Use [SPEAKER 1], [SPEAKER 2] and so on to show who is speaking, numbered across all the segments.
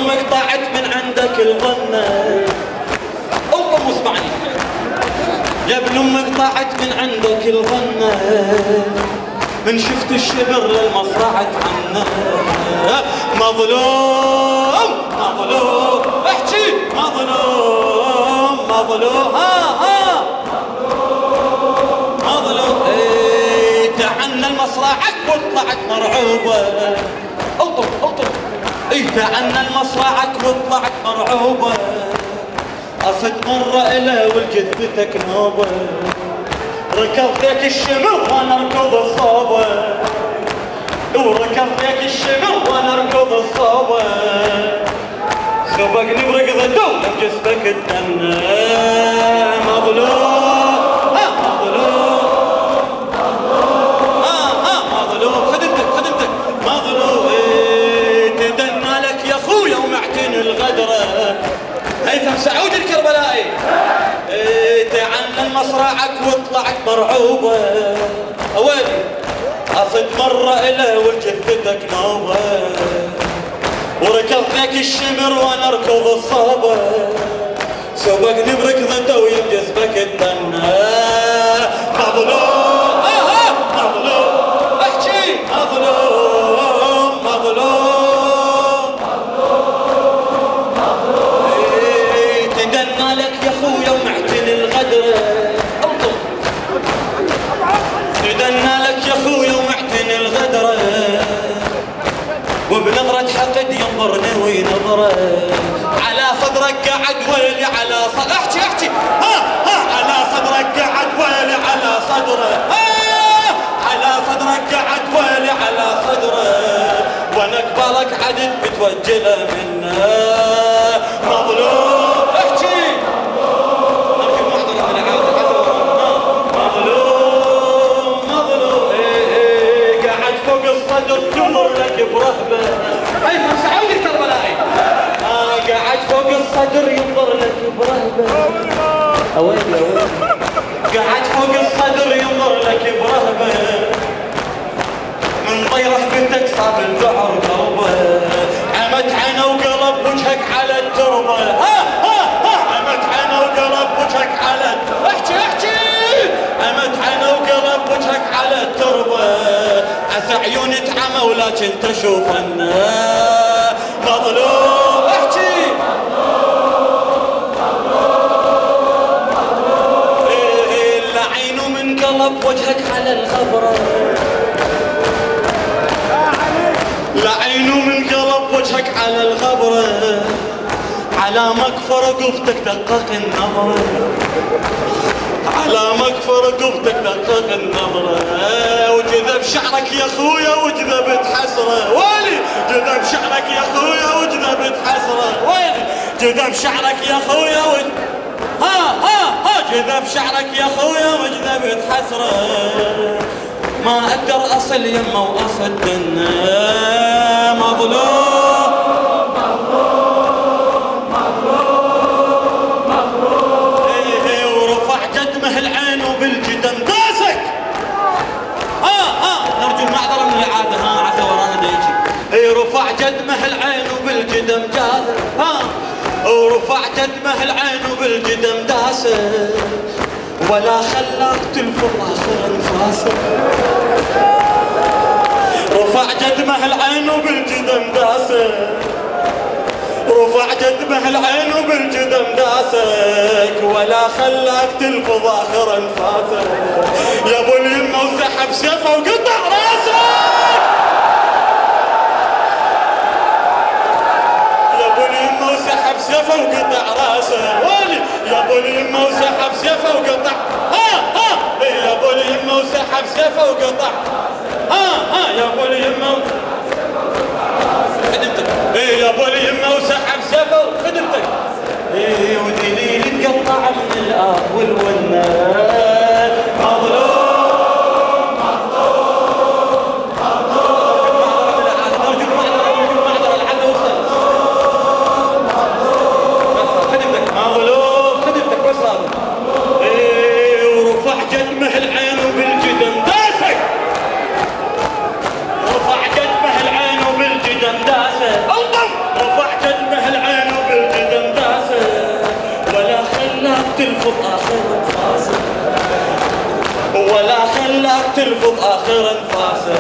[SPEAKER 1] امك طاعت من عندك الغنة. الطم واسمعني. يا ابن امك طاعت من عندك الغنة، من شفت الشبر للمصرعة عنا. مظلوم مظلوم احكي مظلوم مظلوم مظلوم. ايه تعنى المصرعك وطلعت مرعوبة. الطم الطم. ايه تعنى المصرعك وطلعت مرعوبة. أصد مرة إله والجثتك نوبة. ركض لك الشمر وانا اركض الصوبة. وركض لك الشمر وانا اركض الصوبة. سبقني بركض الدولة بجسمك الدم. مظلوم مظلوم مظلوم. خدمتك خدمتك مظلوم. تدنى لك يا خويا ومعتن الغدرة. هيثم سعود الكربلائي. تعنى المصرعك وطلعت مرعوبة. اوالي اصد مرة إله والجثتك نوبة. وركض لك الشمر وانا اركض الصوبة. سبقني بركضته ويبجسمك الدنا. مظلوم مظلوم احكي مظلوم مظلوم. تدنى لك يا خويا ومعتن الغدرة. انطر. تدنى لك يا خويا ومعتن الغدرة. وبنظرة حقد ينظرني وينظره. على صدرك قعد ويلي على صدرك. احكي احكي على صدرك قعد ويلي على صدره. على صدرك قعد ويلي على صدره. وانا قبالك عدد متوجله منه. مظلوم احكي مظلوم مظلوم. قعد فوق الصدر يمر لك برهبه. هيثم سعود الكربلائي. قعد فوق الصدر ينظر لك برهبه. اويلي اويلي. قعد فوق الصدر ينظر لك برهبه. من طيره بنتك صاب البحر قلبه. عمت عينه وقلب وجهك على التربه. عمت عينه وقلب وجهك على احكي احكي. عمت عينه وقلب وجهك على التربه. عسى عيوني تعمى ولكن تشوف النار. مظلوم احكي لعينه من قلب وجهك على الخبره. لعينه من قلب وجهك على الخبره. على مكفر قفتك دقق النظره. على مكفر قفتك دقق النظره. وجذب شعرك يا خويا وجذبت حسره. ويلي جذب شعرك يا خويا وجذبت حسره. ويلي جذب شعرك يا خويا جذب شعرك يا خويا وجذبت حسره. ما اقدر اصل يمه واصد النا. مظلوم مظلوم مظلوم. ورفع جدمه العين وبالجدم داسك. نرجو المعذره من العاده. عسى ورانا ديجي. رفع جدمه العين وبالجدم جاذب. ورفع جدمه العين وبالجدم داسك. ولا خلاك تلفظ اخر انفاسك. رفع جدمه العين وبالجدم داسك. رفع جدمه العين وبالجدم داسك. ولا خلاك تلفظ اخر انفاسك. يا ابو اليمه وسحب سيفه وقطع راسك. يا ابو اليمه وسحب سيفه وقطع راسه. ولي يا ابو اليمه وسحب سيفه وقطع. يا ابو اليمه وسحب سيفه وقطع. يا ابو اليمه خدمتك. يا ابو اليمه وسحب سيفه خدمتك. ودليل تقطع من الاب والولاد. مظلوم ورفع جدمه العين وبالجدم داسك. رفع جدمه ولا خلاك تلفظ آخر انفاسه.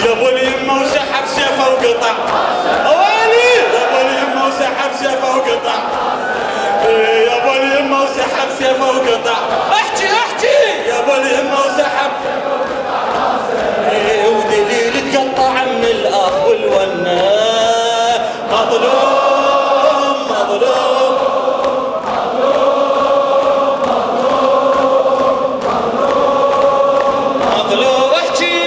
[SPEAKER 1] يا ابو اليمه وسحب سيفه وقطع اوالي، يا ابو اليمه وسحب سيفه وقطع، يا ابو اليمه وسحب سيفه وقطع. احكي احكي يا ابو اليمه وسحب سيفه وقطع، ودليل تقطع من الاخ والونه. مظلوم مظلوم مظلوم، احكي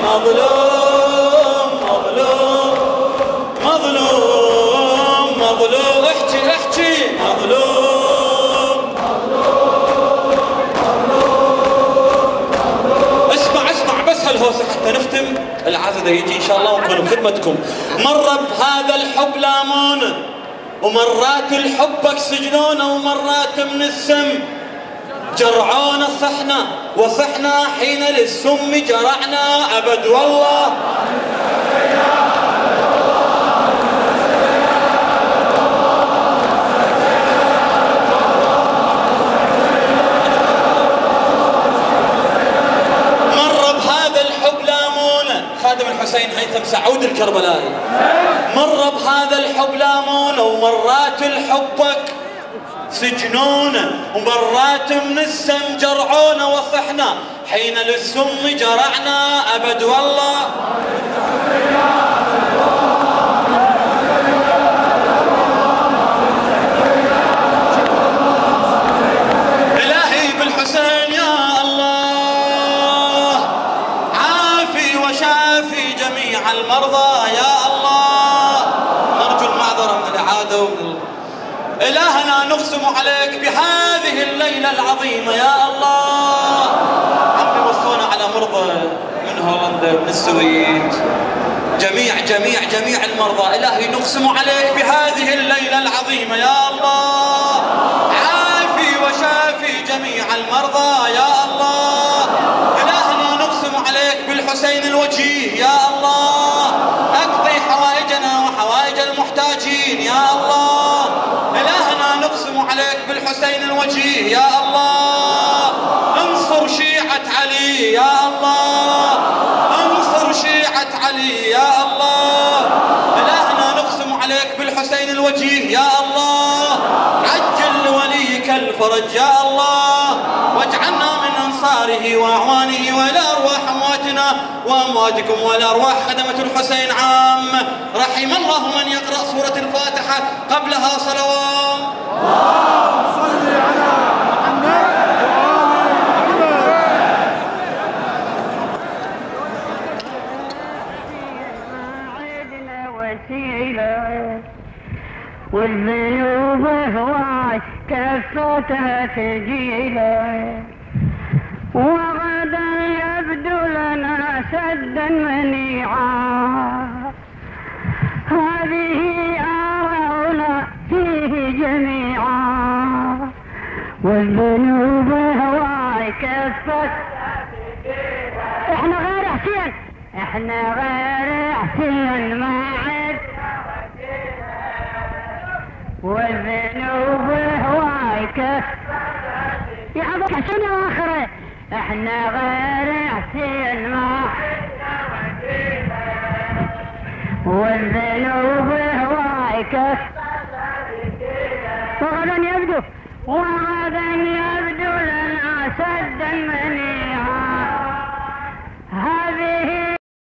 [SPEAKER 1] مظلوم مظلوم مظلوم مظلوم، احكي احكي مظلوم. اسمع بس هالهوسه حتى نختم العزا يجي ان شاء الله ونكون بخدمتكم. مره بهذا الحب لامونه، ومرات الحبك سجنونا، ومرات من السم جرعونا صحنا، وصحنا حين للسم جرعنا أبد والله. مر بهذا الحب لامونا خادم الحسين هيثم سعود الكربلائي، مر بهذا الحب لامونا، ومرات الحبك سجنونا، ومرات من السم جرعونا، وصحنا حين للسم جرعنا أبد والله. إلهي بالحسين يا الله، عافي وشافي جميع المرضى يا الله. نرجو المعذرة من الإعادة ومن إلهنا نقسم عليك بهذه الليلة العظيمة يا الله. عمي وصونا على مرضى من هولندا من السويد، جميع المرضى. إلهي نقسم عليك بهذه الليلة العظيمة يا الله، عافي وشافي جميع المرضى يا الله. إلهنا نقسم عليك بالحسين الوجيه يا الله، اقضي حوائجنا وحوائج المحتاجين يا الله. إلهنا نقسم عليك بالحسين الوجيه يا الله، انصر شيعة علي يا الله، انصر شيعة علي يا الله. إلهنا نقسم عليك بالحسين الوجيه يا الله، عجل لوليك الفرج يا الله، واجعلنا من أنصاره وأعوانه، وإلى أرواح أمواتنا وأمواتكم وإلى أرواح خدمة الحسين عامة. رحم الله من يقرأ سورة الفاتحة قبلها صلوات. اللهم صل على محمد
[SPEAKER 2] وسيلة، والذنوب هواش كفتها ثقيلة، وغدا يبدو لنا سدا منيعا، هذه آراؤنا فيه جميعا، والذنوب هواي كفتها ثقيلة. احنا غير حسين، احنا غير حسين ما عد، والذنوب هواي كفتها يا عبد حسين واخره، احنا غير حسين ما والذنوب هواي كفتها، وغدا يبدو لنا سدا